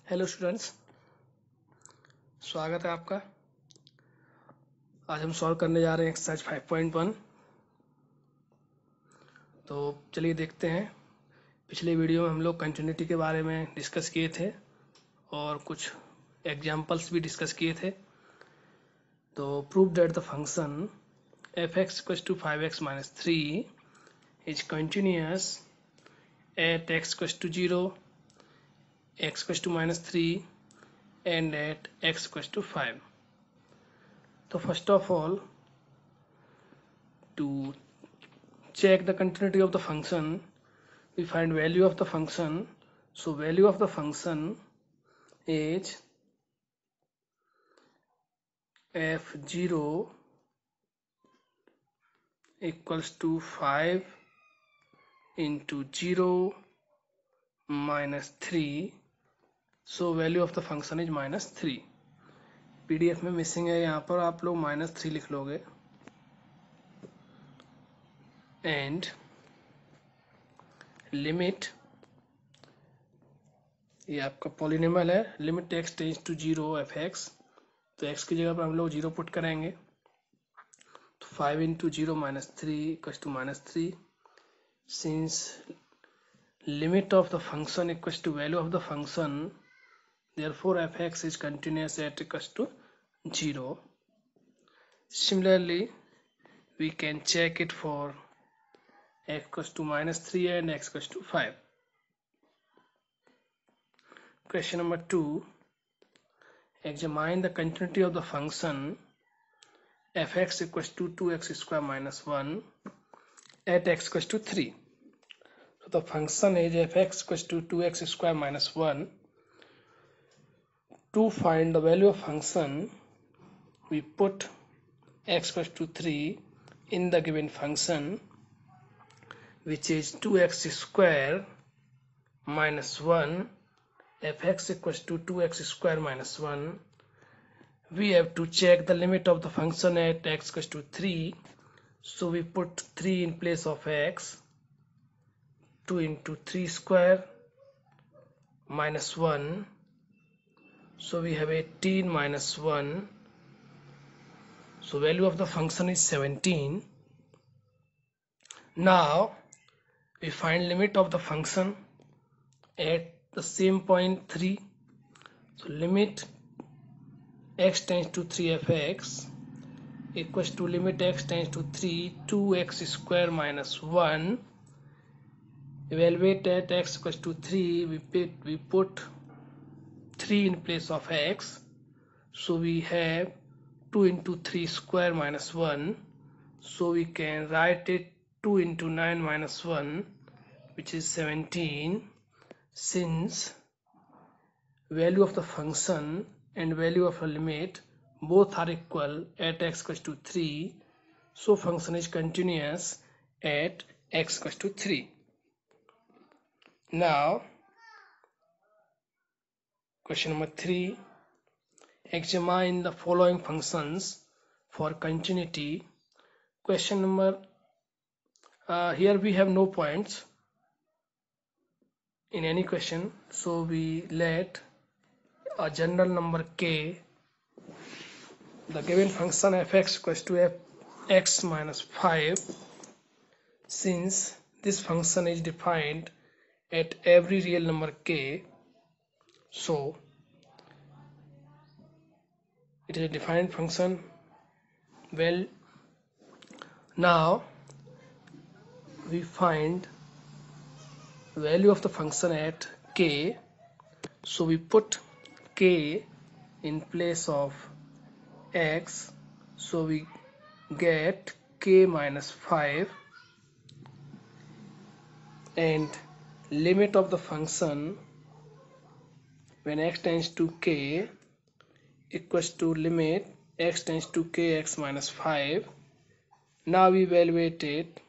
Hello students, स्वागत है आपका। आज हम सॉल्व करने जा रहे हैं एक्सरसाइज 5.1। तो चलिए देखते हैं। पिछले वीडियो में हम लोग कंटिन्यूटी के बारे में डिस्कस किए थे और कुछ एग्जांपल्स भी डिस्कस किए थे। तो prove that the function f(x = 5x - 3) is continuous at x = 0, x = -3 and at x = 5. So first of all, to check the continuity of the function, we find value of the function. So value of the function is f0 equals to 5 into 0 minus 3. So value of the function is -3. PDF में missing है, यहाँ पर आप लोग -3 लिख लोगे। And limit, ये आपका पॉलिनोमियल है, limit x tends to 0 f(x), तो x की जगह पर हम लोग 0 पुट करेंगे। तो 5 into 0 minus 3 equals to -3. Since limit of the function equals to value of the function, therefore f(x) is continuous at equals to 0. Similarly, we can check it for x equals to -3 and x equals to 5. Question number 2. Examine the continuity of the function f(x) equals to 2x square minus 1 at x equals to 3. So the function is f(x) equals to 2x square minus 1. To find the value of function, we put x equals to 3 in the given function, which is 2x square minus 1. f(x) equals to 2x square minus 1. We have to check the limit of the function at x equals to 3. So we put 3 in place of x. 2 into 3 square minus 1. So we have 18 minus 1. So value of the function is 17. Now we find limit of the function at the same point 3. So limit x tends to 3 f(x) equals to limit x tends to 3 2x square minus 1. Evaluate at x equals to 3. We put 3 in place of x. So we have 2 into 3 square minus 1. So we can write it 2 into 9 minus 1, which is 17. Since value of the function and value of a limit both are equal at x equals to 3, so function is continuous at x equals to 3. Now question number 3. Examine the following functions for continuity. Question number, here we have no points in any question, so we let a general number k. The given function f(x) equals to f(x minus 5). Since this function is defined at every real number k, so it is a defined function. Well, now we find value of the function at k. So we put k in place of x, so we get k minus 5, and limit of the function when x tends to k equals to limit x tends to kx minus 5. Now we evaluate it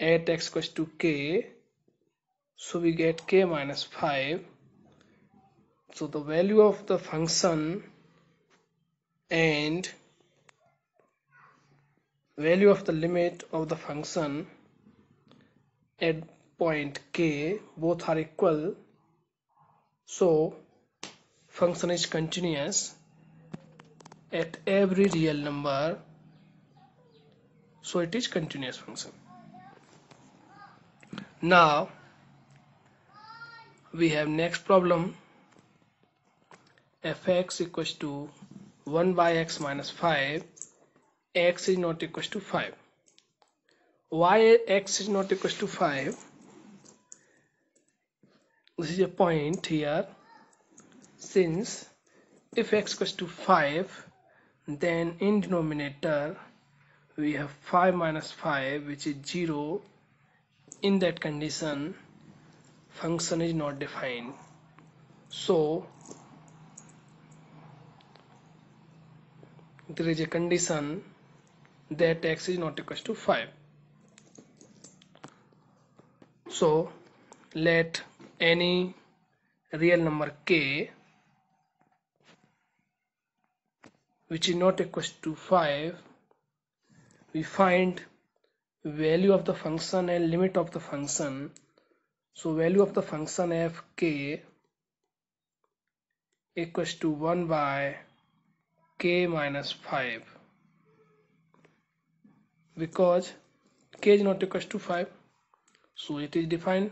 at x equals to k, so we get k minus 5. So the value of the function and value of the limit of the function at point k both are equal, so function is continuous at every real number, so it is continuous function. Now we have next problem. Fx equals to 1 by x minus 5, x is not equals to 5. Why x is not equals to 5? This is a point here. Since if x equals to 5, then in denominator we have 5 minus 5, which is 0. In that condition, function is not defined. So there is a condition that x is not equals to 5. So let any real number k which is not equals to 5, we find value of the function and limit of the function. So value of the function f k equals to 1 by k minus 5, because k is not equals to 5, so it is defined.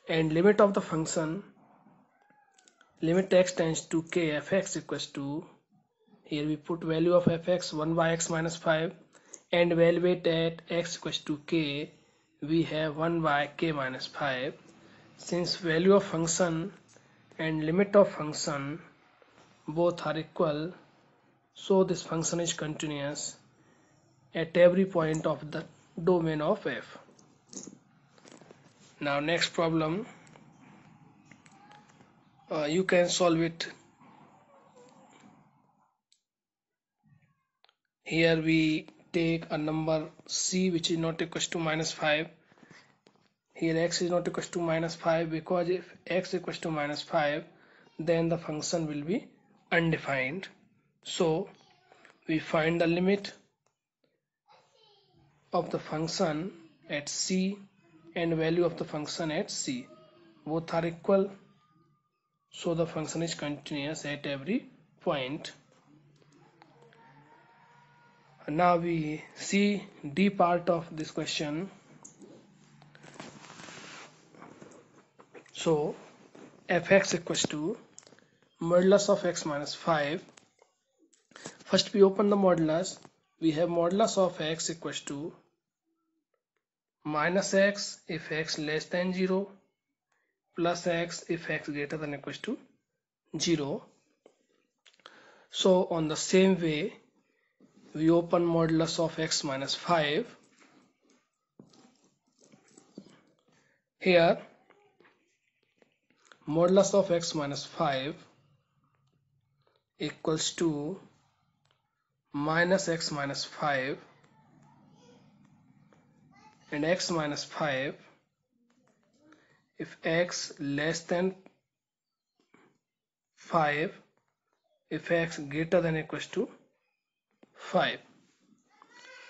And limit of the function, limit x tends to k fx equals to, here we put value of fx 1 by x minus 5, and evaluate at x equals to k, we have 1 by k minus 5. Since value of function and limit of function both are equal, so this function is continuous at every point of the domain of f. Now next problem, you can solve it. Here we take a number c which is not equals to minus 5. Here x is not equals to minus 5, because if x equals to minus 5, then the function will be undefined. So we find the limit of the function at c and value of the function at c. Both are equal, so the function is continuous at every point. Now we see D part of this question. So fx equals to modulus of x minus 5. First we open the modulus. We have modulus of x equals to minus x if x less than 0, plus x if x greater than or equals to 0. So on the same way, we open modulus of x minus 5. Here modulus of x minus 5 equals to minus x minus 5, and x minus 5 if x less than 5, if x greater than or equals to 5.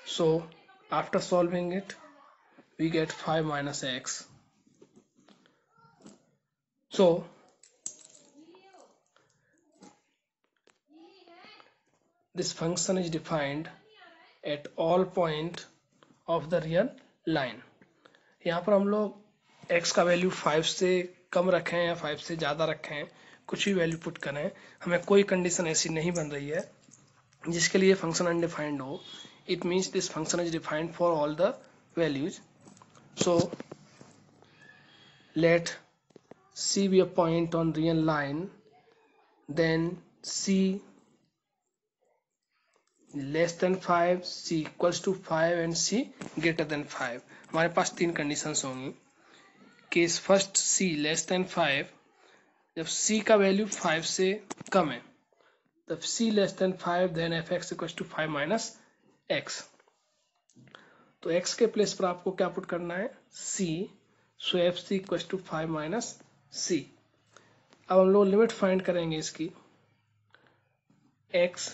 So after solving it, we get 5 minus x. So this function is defined at all point of the real line. यहाँ पर हम लोग x का value 5 से कम रखें या 5 से ज़्यादा रखें, कुछ भी वैल्यू पुट करें, हमें कोई कंडीशन ऐसी नहीं बन रही है जिसके लिए फंक्शन अनडिफाइंड हो. It means this function is defined for all the values. So let C be a point on real line, then C less than 5, C equals to 5 and C greater than 5. हमारे पास तीन conditions होंगी. Case first C less than 5, जब C का value 5 से कम है, तब C less than 5, then fx equals to 5 minus x. तो x के प्लेस पर आपको क्या पुट करना है, C. So fc equals to 5 minus C. अब हम लोग लिमिट फाइंड करेंगे इसकी. x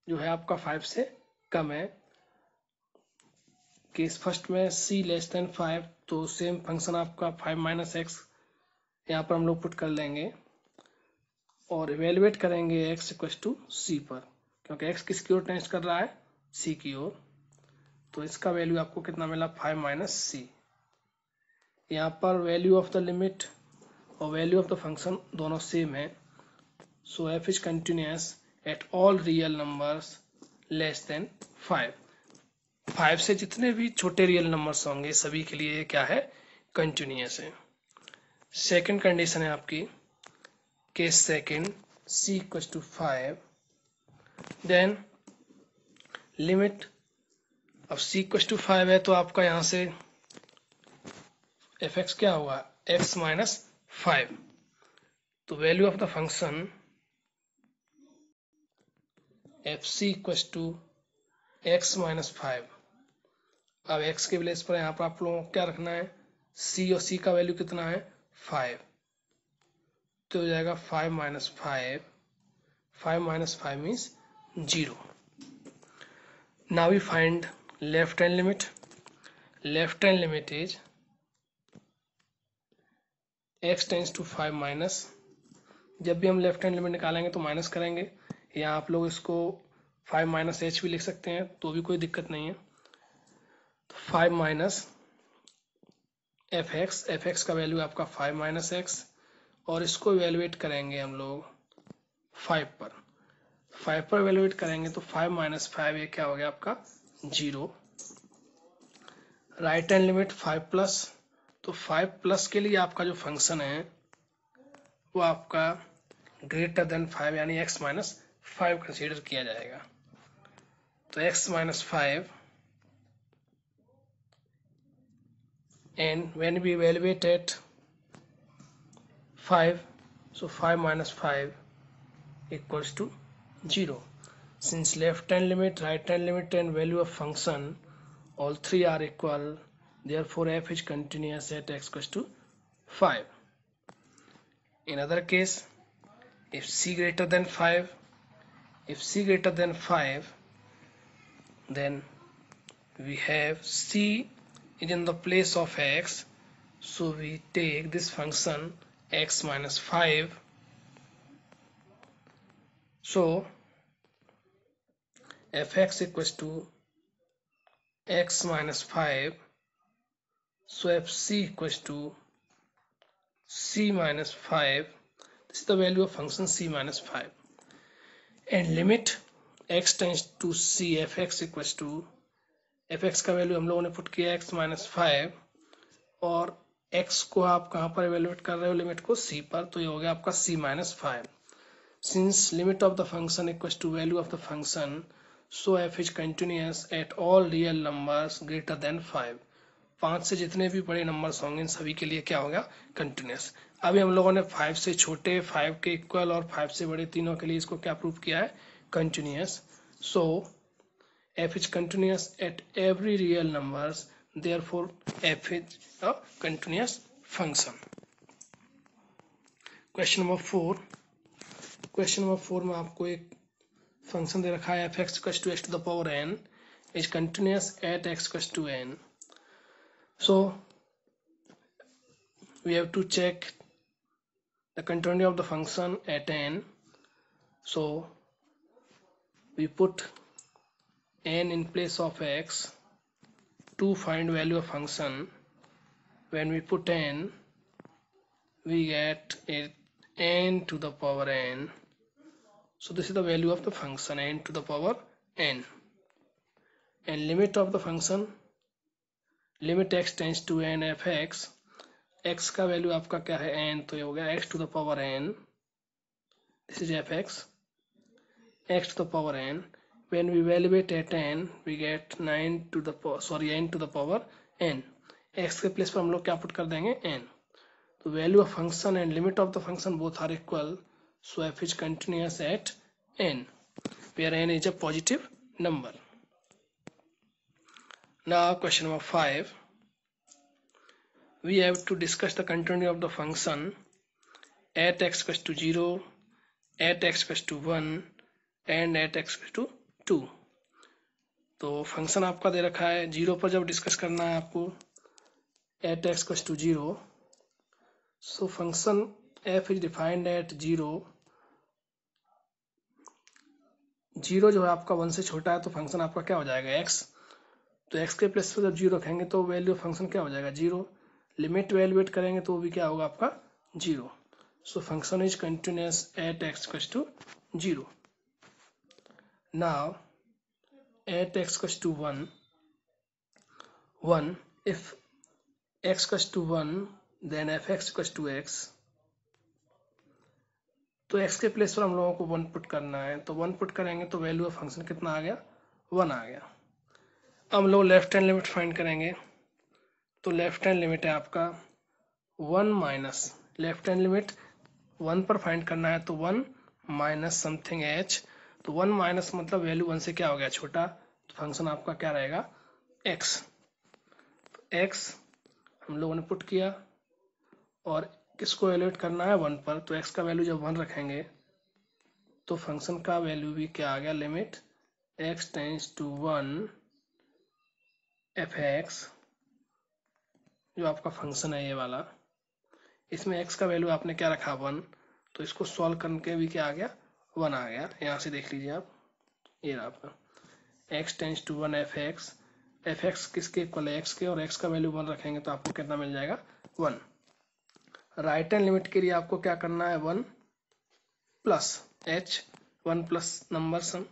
जो है आपका 5 से कम है. केस फर्स्ट में C लेस देन 5, तो सेम फंक्शन आपका 5 माइनस एक्स यहाँ पर हम लोग पुट कर लेंगे और इवेलुएट करेंगे x इक्वल टू c पर, क्योंकि x किसकी ओर टेंस कर रहा है, c की ओर। तो इसका वैल्यू आपको कितना मिला, 5 माइनस c। यहाँ पर वैल्यू ऑफ द लिमिट और वैल्यू ऑफ द फंक्शन दोनों सेम है। सो f is continuous at all real numbers less than 5। 5 से जितने भी छोटे रियल नंबर्स होंगे सभी के लिए क्या है, कंटिन्यूअस है। सेकंड कंडीशन है आपकी case second, c equal to 5, then limit. अब c इक्वल टू 5 है तो आपका यहाँ से fx क्या होगा, x माइनस 5। तो value of the function fc equal to x minus 5। अब x के प्लेस पर यहाँ पर आप लोगों को क्या रखना है, c, और c का वैल्यू कितना है, 5। तो हो जाएगा 5 minus 5, 5 minus 5 means 0। Now we find left hand limit. Left hand limit is x tends to 5 minus. जब भी हम लेफ्ट हैंड लिमिट निकालेंगे तो माइनस करेंगे, या आप लोग इसको 5 माइनस h भी लिख सकते हैं, तो भी कोई दिक्कत नहीं है। तो 5 माइनस fx का वैल्यू आपका 5 माइनस x, और इसको इवेलुएट करेंगे हम लोग 5 पर। 5 पर इवेलुएट करेंगे तो 5 माइनस 5 ये क्या हो गया आपका 0। राइट हैंड लिमिट 5 प्लस, तो 5 प्लस के लिए आपका जो फंक्शन है वो आपका ग्रेटर देन 5 यानी x माइनस 5 कंसीडर किया जाएगा। तो x minus 5 and when we evaluate at 5, so 5 minus 5 equals to 0. Since left hand limit, right hand limit and value of function all three are equal, therefore f is continuous at x equals to 5. In other case, if c greater than 5, then we have c is in the place of x, so we take this function x minus 5. So fx equals to x minus 5, so fc equals to c minus 5. This is the value of function c minus 5, and limit x tends to c, fx equals to, fx का value हम लोगों ने put किया x minus 5, और x को आप कहाँ पर इवेलुएट कर रहे हो, लिमिट को c पर, तो ये हो गया आपका c minus 5। Since limit of the function equals to value of the function, so f is continuous at all real numbers greater than 5. 5 से जितने भी बड़े नंबर्स होंगे इन सभी के लिए क्या होगा, कंटिन्यूस। अभी हम लोगों ने 5 से छोटे, 5 के इक्वल और 5 से बड़े तीनों के लिए इसको क्या प्रूव किया है, continuous. So f is continuous at every real numbers, therefore f is a continuous function. Question number 4। Question number 4 में आपको एक फंक्शन दे रखा है f(x) = x to the power n is continuous at x = n. So we have to check the continuity of the function at n. So we put n in place of x to find value of function. When we put n, we get n to the power n. So this is the value of the function n to the power n. And limit of the function, limit x tends to n fx, x का value आपका क्या है n, तो ये हो गया x to the power n. This is fx, x to the power n. When we evaluate at n, we get n to the power n. x के place पर हम लोग क्या पुट कर देंगे, n. तो value of function and limit of the function both are equal, so f is continuous at n, where n is a positive number. Now question number 5. We have to discuss the continuity of the function at x equals to 0, at x equals to 1 and at x equals to 2. तो function आपका दे रखा है 0 पर जब discuss करना है आपको at x equals to 0, So function f is defined at 0 0 जो है आपका 1 से छोटा है, तो फंक्शन आपका क्या हो जाएगा x। तो x के प्लेस पे जब 0 रखेंगे तो वैल्यू फंक्शन क्या हो जाएगा 0। लिमिट वैल्यूएट करेंगे तो वो भी क्या होगा आपका 0। So function is continuous at x equals to 0। Now at x equals to 1 if x equals to 1 then fx equals to x। तो x के प्लेस पर हम लोगों को 1 पुट करना है, तो 1 पुट करेंगे तो वैल्यू ऑफ फंक्शन कितना आ गया 1 आ गया। अब हम लोग लेफ्ट हैंड लिमिट फाइंड करेंगे, तो लेफ्ट हैंड लिमिट है आपका 1 माइनस लेफ्ट हैंड लिमिट 1 पर फाइंड करना है, तो 1 माइनस समथिंग h। तो 1 माइनस मतलब वैल्यू 1 से क्या हो गया छोटा, तो फंक्शन आपका क्या रहेगा x। x हम लोगों ने पुट किया और किसको एवेल्यूएट करना है 1 पर, तो x का वैल्यू जब 1 रखेंगे तो फंक्शन का वैल्यू भी क्या आ गया limit x tends to 1 fx जो आपका फंक्शन है ये वाला। इसमें x का वैल्यू आपने क्या रखा 1, तो इसको सॉल्व करके भी क्या आ गया 1 आ गया। यहाँ से देख लीजिए आप, ये रहा आपका x tends to 1 fx। fx किसके इक्वल है x के, और x का वैल्यू 1 रखेंगे तो आपको कितना मिल जाएगा 1। राइट हैंड लिमिट के लिए आपको क्या करना है 1 प्लस h 1 प्लस नंबर सम।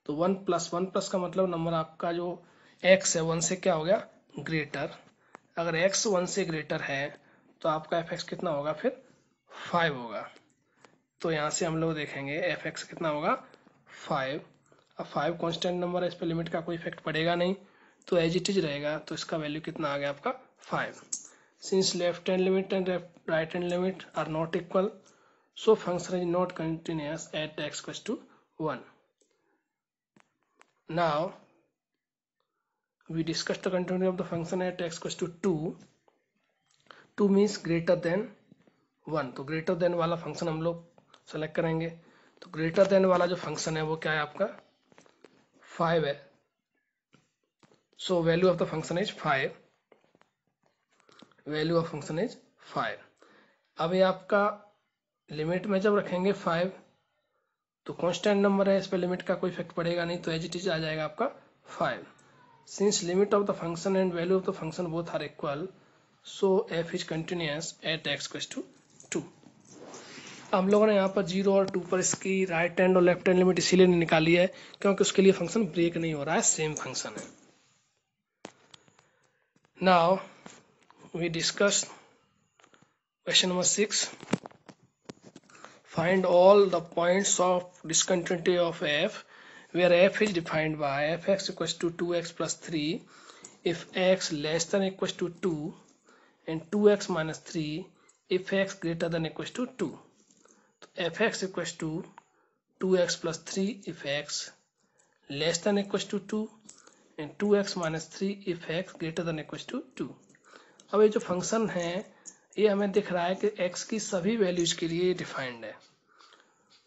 तो 1 प्लस का मतलब नंबर आपका जो x है 1 से क्या हो गया ग्रेटर। अगर x 1 से ग्रेटर है तो आपका fx कितना होगा फिर 5 होगा। तो यहाँ से हम लोग देखेंगे fx कितना होगा 5। अब 5 कांस्टेंट नंबर है, इस पर लिमिट का कोई इफेक्ट पड़ेगा नहीं, तो एज इट इज रहेगा। तो इसका वैल्यू कितना आ गया आपका 5। Since left hand limit and right hand limit are not equal, so function is not continuous at x equals to 1. Now we discuss the continuity of the function at x equals to 2. 2 means greater than 1, तो greater than वाला function हम लोग select करेंगे। तो greater than वाला जो function है वो क्या है आपका 5 है। So value of the function is 5, value of function is 5। अब ये आपका लिमिट में जब रखेंगे 5 तो कांस्टेंट नंबर है, इस पर लिमिट का कोई इफेक्ट पड़ेगा नहीं, तो एज इट इज आ जाएगा आपका 5। Since limit of the function and value of the function both are equal, so f is continuous at x equals to 2। हम लोगों ने यहाँ पर 0 और 2 पर इसकी राइट हैंड और लेफ्ट हैंड लिमिट इसीलिए निकाली है क्योंकि उसके लिए फंक्शन ब्रेक नहीं हो रहा है, सेम फंक्शन है। Now we discuss question number 6। Find all the points of discontinuity of f where f is defined by fx equals to 2x plus 3 if x less than equals to 2 and 2x minus 3 if x greater than equals to 2. तो fx equals to 2x plus 3 if x less than equals to 2 and 2x minus 3 if x greater than equals to 2. अब ये जो function है ये हमें दिख रहा है कि x की सभी वैल्यूज के लिए डिफाइंड है।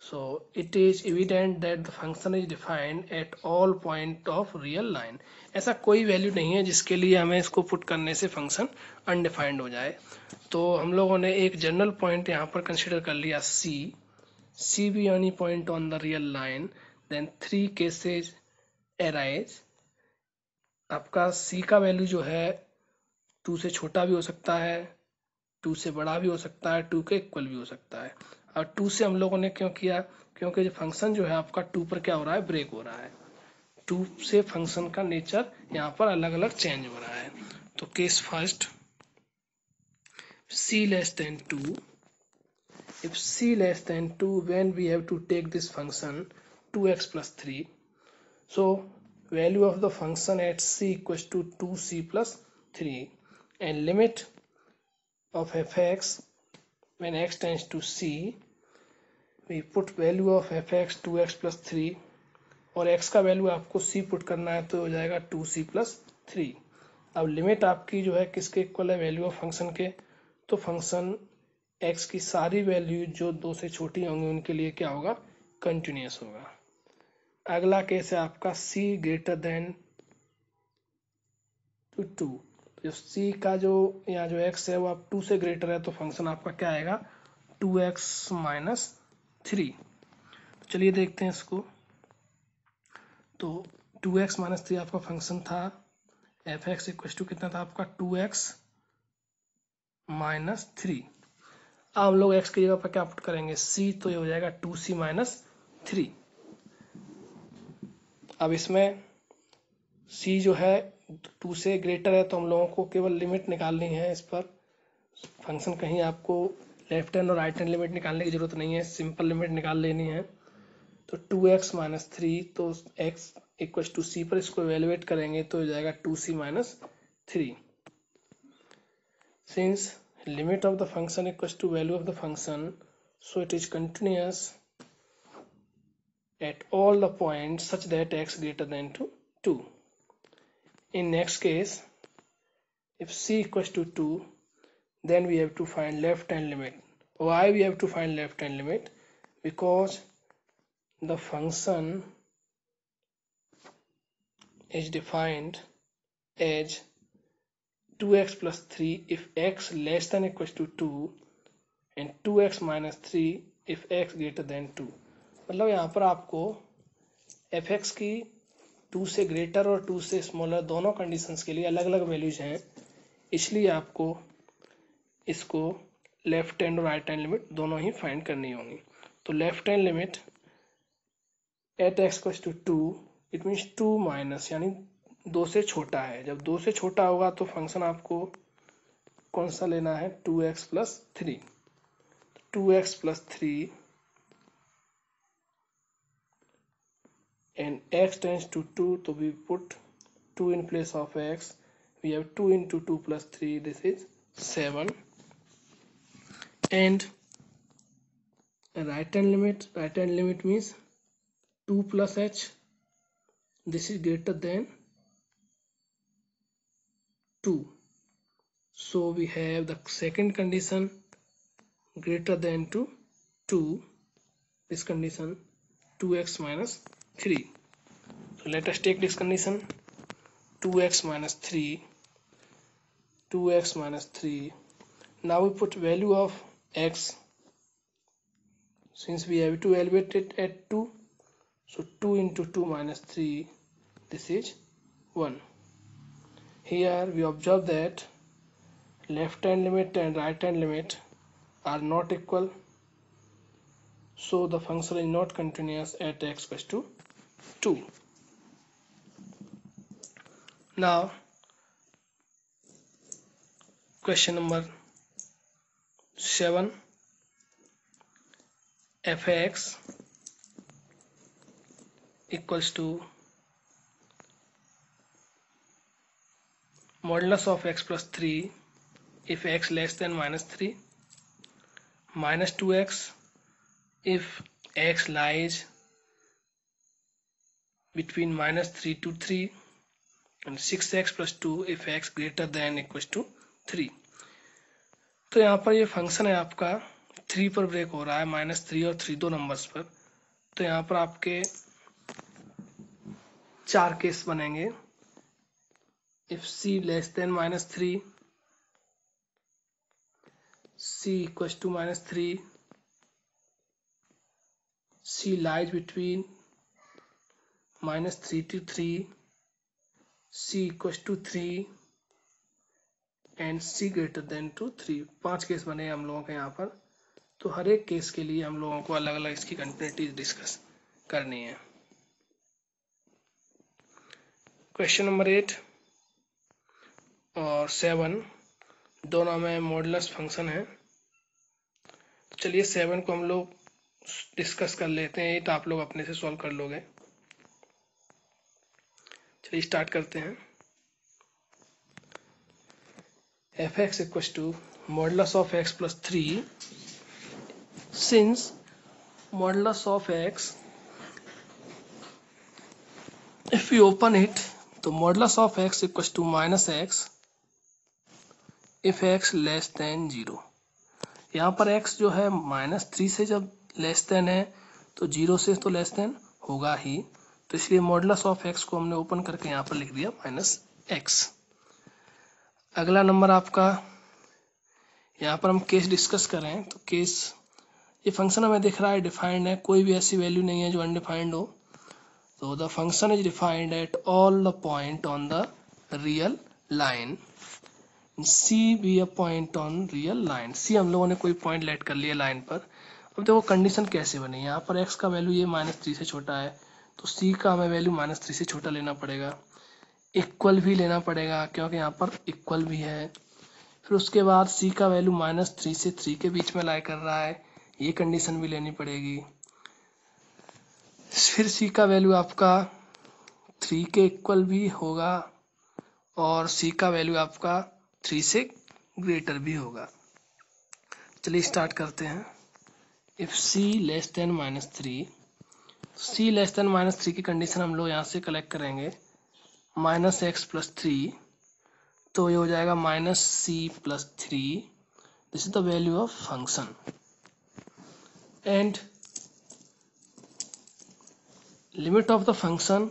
So it is evident that the function is defined at all point of real line. ऐसा कोई वैल्यू नहीं है जिसके लिए हमें इसको पुट करने से फंक्शन अनडिफाइंड हो जाए। तो हम लोगों ने एक जनरल पॉइंट यहाँ पर कंसिडर कर लिया C be any point on the real line, then 3 cases arise। आपका C का वैल्यू जो है 2 से छोटा भी हो सकता है, 2 से बड़ा भी हो सकता है, 2 के इक्वल भी हो सकता है। और 2 से हम लोगों ने क्यों किया, क्योंकि जो फंक्शन जो है आपका 2 पर क्या हो रहा है ब्रेक हो रहा है। 2 से फंक्शन का नेचर यहाँ पर अलग अलग चेंज हो रहा है। तो case first c less than 2, if c less than 2 when we have to take this function 2x plus 3, so value of the function at c equals to 2c plus 3 and limit of fx when x tends to c, we put value of fx 2x plus 3 और x का value आपको c put करना है तो हो जाएगा 2c plus 3। अब limit आपकी जो है किसके इक्वल है वैल्यू ऑफ फंक्शन के, तो फंक्शन x की सारी वैल्यू जो 2 से छोटी होंगी उनके लिए क्या होगा कंटिन्यूअस होगा। अगला केस है आपका c ग्रेटर देन 2, जो c का जो यहाँ जो x है वो अब 2 से ग्रेटर है, तो फंक्शन आपका क्या आएगा 2x माइनस 3। तो चलिए देखते हैं इसको। तो 2x माइनस 3 आपका फंक्शन था, f(x) इक्वल टू कितना था आपका 2x माइनस 3। अब हम लोग x की जगह पर क्या पुट करेंगे c, तो ये हो जाएगा 2c माइनस 3। अब इसमें c जो है 2 से ग्रेटर है, तो हम लोगों को केवल लिमिट निकालनी है इस पर। फंक्शन कहीं आपको लेफ्ट हैंड और राइट हैंड लिमिट निकालने की जरूरत नहीं है, सिंपल लिमिट निकाल लेनी है। तो 2x माइनस 3, तो x इक्वल टू c पर इसको एवेलुएट करेंगे तो हो जाएगा 2c minus 3। Since limit of the function equals to value of the function, so it is continuous at all the points such that x greater than 2. In next case, if c equals to 2, then we have to find left hand limit. Why we have to find left hand limit? Because the function is defined as 2x plus 3 if x less than equals to 2 and 2x minus 3 if x greater than 2। मतलब यहाँ पर आपको fx की 2 से greater और 2 से smaller दोनों conditions के लिए अलग अलग वैल्यूज हैं, इसलिए आपको इसको लेफ्ट हैंड और राइट हैंड लिमिट दोनों ही फाइंड करनी होंगी। तो left hand limit at x equals to 2, it means 2 minus यानी 2 से छोटा है। जब 2 से छोटा होगा तो फंक्शन आपको कौन सा लेना है 2x plus 3। 2x plus 3 and x tends to 2, so we put 2 in place of x. We have 2 into 2 plus 3, this is 7. And right hand limit means 2 plus h, this is greater than 2. So we have the second condition greater than 2, this condition 2x minus 3. So let us take this condition 2x minus 3, 2x minus 3. Now we put value of x, since we have to evaluate it at 2, so 2 into 2 minus 3, this is 1. Here we observe that left hand limit and right hand limit are not equal, so the function is not continuous at x equals to 2. Now question number 7, f(x) equals to modulus of x plus 3 if x less than minus 3, minus 2x if x lies between minus 3 to 3, and 6x plus 2 if x greater than equals to 3। तो यहाँ पर ये function है आपका 3 पर break हो रहा है, -3 और 3 दो नंबर्स पर। तो यहाँ पर आपके 4 केस बनेंगे। If c less than -3, c equals to -3, c lies between -3 to 3, c equals to 3 and c greater than to 3। 5 case बने हम लोगों के यहाँ पर। तो हर एक केस के लिए हम लोगों को अलग अलग इसकी कंटिन्यूटीज डिस्कस करनी है। क्वेश्चन नंबर 8 और 7 दोनों में मॉडुलस फंक्शन है। तो चलिए 7 को हम लोग डिस्कस कर लेते हैं, तो आप लोग अपने से सॉल्व कर लोगे। चलिए स्टार्ट करते हैं। f(x) equals to modulus of x plus 3, since modulus of x, if we open it, तो modulus of x equals to minus x if x less than 0। यहाँ पर x जो है -3 से जब लेस देन है तो 0 से तो लेस देन होगा ही, तो इसलिए मॉडुलस ऑफ x को हमने ओपन करके यहाँ पर लिख दिया -x। अगला नंबर आपका, यहाँ पर हम केस डिस्कस करें तो केस, ये फंक्शन हमें दिख रहा है डिफाइंड है, कोई भी ऐसी वैल्यू नहीं है जो अनडिफाइंड हो। तो the function is defined at all the point on the real line, c be a point on real line. See हम लोगों ने कोई पॉइंट लेट कर लिया लाइन पर। अब देखो कंडीशन कैसे बनी, यहाँ पर x का वैल्यू ये -3 से छोटा है, तो c का हमें वैल्यू -3 से छोटा लेना पड़ेगा, इक्वल भी लेना पड़ेगा क्योंकि यहाँ पर इक्वल भी है। फिर उसके बाद c का वैल्यू -3 से 3 के बीच में लाई कर रहा है, ये कंडीशन भी लेनी पड़ेगी। फिर c का वैल्यू आपका 3 के इक्वल भी होगा और c का वैल्यू आपका 3 से ग्रेटर भी होगा। चलिए स्टार्ट करते हैं। If c less than -3, c less than -3 की कंडीशन हम लोग यहाँ से कलेक्ट करेंगे, -x + 3, तो ये हो जाएगा -c + 3। This is the value of function and limit of the function,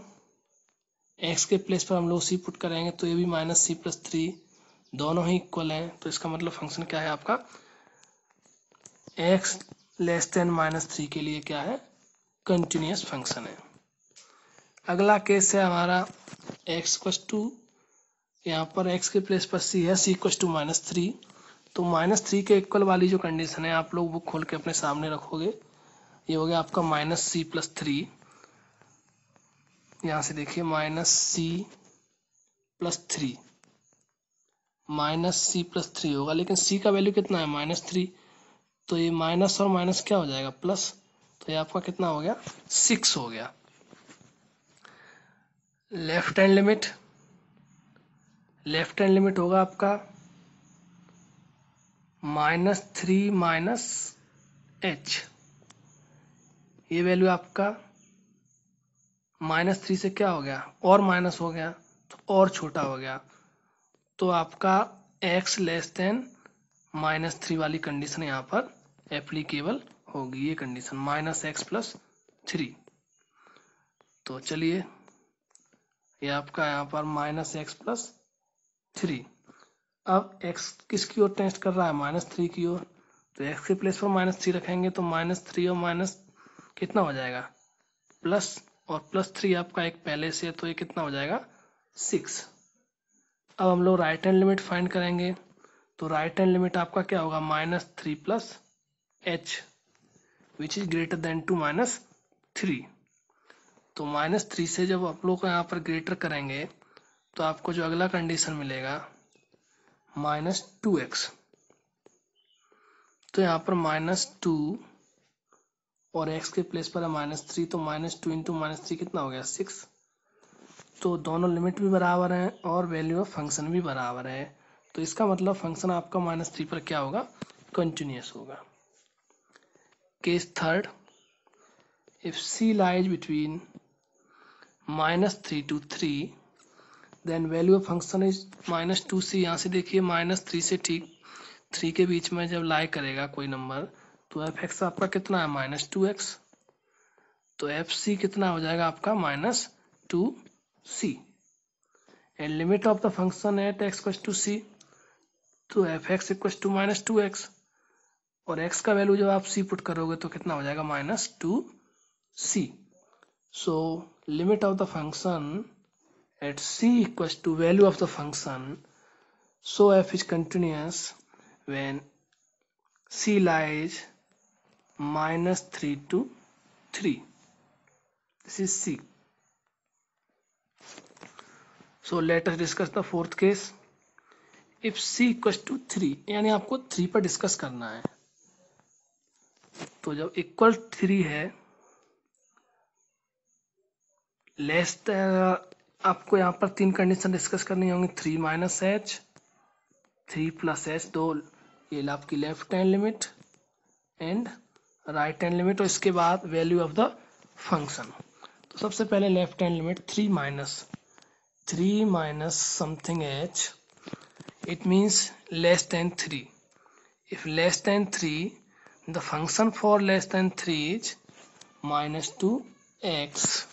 x के प्लेस पर हम लोग c पुट करेंगे तो ये भी -c + 3, दोनों ही इक्वल हैं, तो इसका मतलब फंक्शन क्या है आपका, x लेस देन -3 के लिए क्या है, कंटिन्यूअस फंक्शन है। अगला केस है हमारा x = यहाँ पर x के प्लेस पर c है, c = -3, तो -3 के इक्वल वाली जो कंडीशन है आप लोग बुक खोल के अपने सामने रखोगे, ये हो गया आपका -c + 3। यहाँ से देखिए -c + 3, -c + 3 होगा, लेकिन c का वैल्यू कितना है -3, तो ये माइनस और माइनस क्या हो जाएगा, प्लस, तो ये आपका कितना हो गया, 6 हो गया। लेफ्ट हैंड लिमिट होगा आपका -3 -h, ये वैल्यू आपका -3 से क्या हो गया, और माइनस हो गया तो और छोटा हो गया, तो आपका x लेस देन -3 वाली कंडीशन यहाँ पर एप्लीकेबल होगी, ये कंडीशन -x + 3। तो चलिए ये आपका यहाँ पर -x + 3, अब x किसकी ओर टेस्ट कर रहा है, -3 की ओर, तो x के प्लेस पर -3 रखेंगे तो -3 और माइनस कितना हो जाएगा, प्लस, और +3 आपका एक पहले से, तो ये कितना हो जाएगा, 6। अब हम लोग राइट हैंड लिमिट फाइंड करेंगे, तो राइट हैंड लिमिट आपका क्या होगा, -3 + h which is greater than to -3। तो -3 से जब आप लोग को यहाँ पर ग्रेटर करेंगे तो आपको जो अगला कंडीशन मिलेगा -2x, तो यहाँ पर -2 और x के प्लेस पर है -3, तो -2 × -3 कितना हो गया, 6। तो दोनों लिमिट भी बराबर हैं और वैल्यू ऑफ फंक्शन भी बराबर है, तो इसका मतलब फंक्शन आपका -3 पर क्या होगा, कंटिन्यूअस होगा। Case third, if c lies between -3 to 3, then value of function is -2c। यहाँ से देखिए -3 से ठीक 3 के बीच में जब लाई करेगा कोई नंबर, तो f(x) आपका कितना है, -2x, तो fc कितना हो जाएगा आपका -2c, and limit of the function at x = c, तो f(x) = -2x, और x का वैल्यू जब आप c पुट करोगे तो कितना हो जाएगा, -2c। So limit of the function at c equals to value of the function, so f is continuous when c lies -3 to 3. This is c. So let us discuss the fourth case. If c equals to 3, यानी आपको 3 पर discuss करना है, तो जब equal 3 है, less आपको यहाँ पर 3 कंडीशन डिस्कस करनी होंगी, 3 -h, 3 + h, दो ये आपकी left hand limit and right hand limit, और इसके बाद वैल्यू ऑफ द फंक्शन। तो सबसे पहले left hand limit 3 minus something h, it means less than 3। If less than 3, the function for less than 3 is -2x,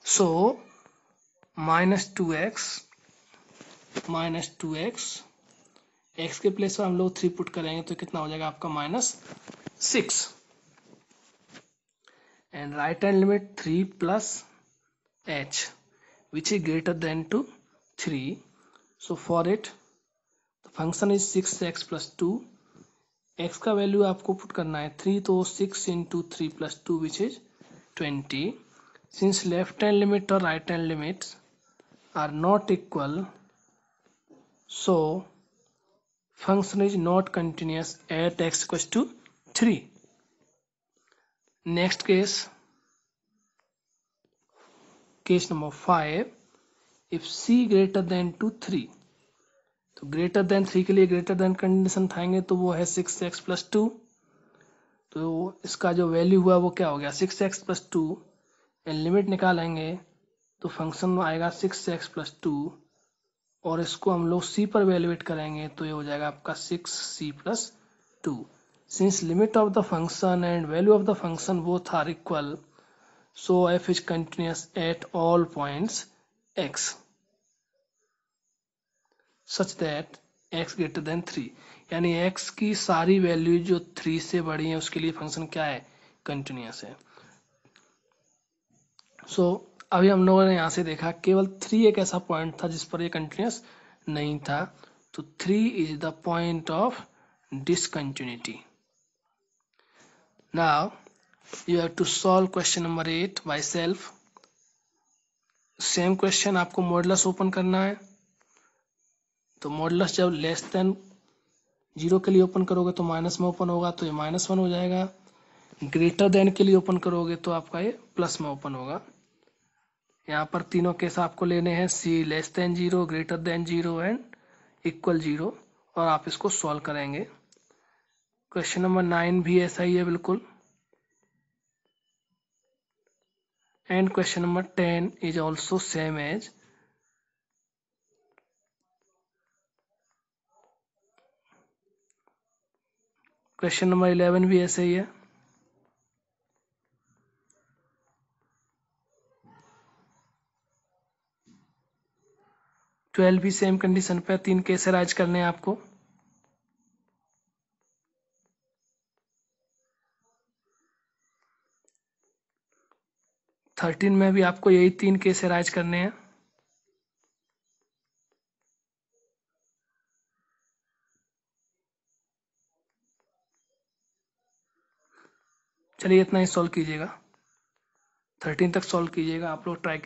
so -2x minus 2x, x के place पर हम लोग 3 पुट करेंगे तो कितना हो जाएगा आपका -6, and right hand limit 3 plus h which is greater than to 3. So for it the function is 6x plus 2. x का वैल्यू आपको पुट करना है 3, तो 6 into 3 plus 2 which is 20. Since left hand limit or right hand limits are not equal, so function is not continuous at x equals to 3. Next case number 5. If c greater than to 3, तो greater than 3 के लिए greater than condition थाएंगे तो वो है 6x plus 2. तो इसका जो value हुआ वो क्या हो गया 6x plus 2, एंड लिमिट निकालेंगे तो फंक्शन में आएगा 6x plus 2, और इसको हम लोग c पर वैल्यूएट करेंगे तो ये हो जाएगा आपका 6c plus 2. Since limit of the function and value of the function both are equal, so f is continuous at all points x such that x greater than 3. यानी x की सारी वैल्यू जो 3 से बड़ी है उसके लिए फंक्शन क्या है, कंटिन्यूअस है. सो अभी हम लोगों ने यहाँ से देखा केवल 3 एक ऐसा पॉइंट था जिस पर ये कंटिन्यूअस नहीं था, तो 3 is the point of discontinuity. Now you have to solve question number 8 by self. Same question आपको मॉडुलस ओपन करना है, तो मॉडुलस जब लेस देन 0 के लिए ओपन करोगे तो माइनस में ओपन होगा, तो ये -1 हो जाएगा. ग्रेटर देन के लिए ओपन करोगे तो आपका ये प्लस में ओपन होगा. यहाँ पर तीनों केस आपको लेने हैं, c less then 0, greater than 0 and equal 0, और आप इसको सॉल्व करेंगे. क्वेश्चन नंबर 9 भी ऐसा ही है बिल्कुल. And question number 10 is also same as. Question number 11 भी ऐसे ही है. ट्वेल्व भी सेम कंडीशन पे 3 केस राइज करने हैं आपको. थर्टीन में भी आपको यही 3 केस राइज करने हैं. चलिए इतना ही सॉल्व कीजिएगा, 13 तक सॉल्व कीजिएगा, आप लोग ट्राई कीजिए.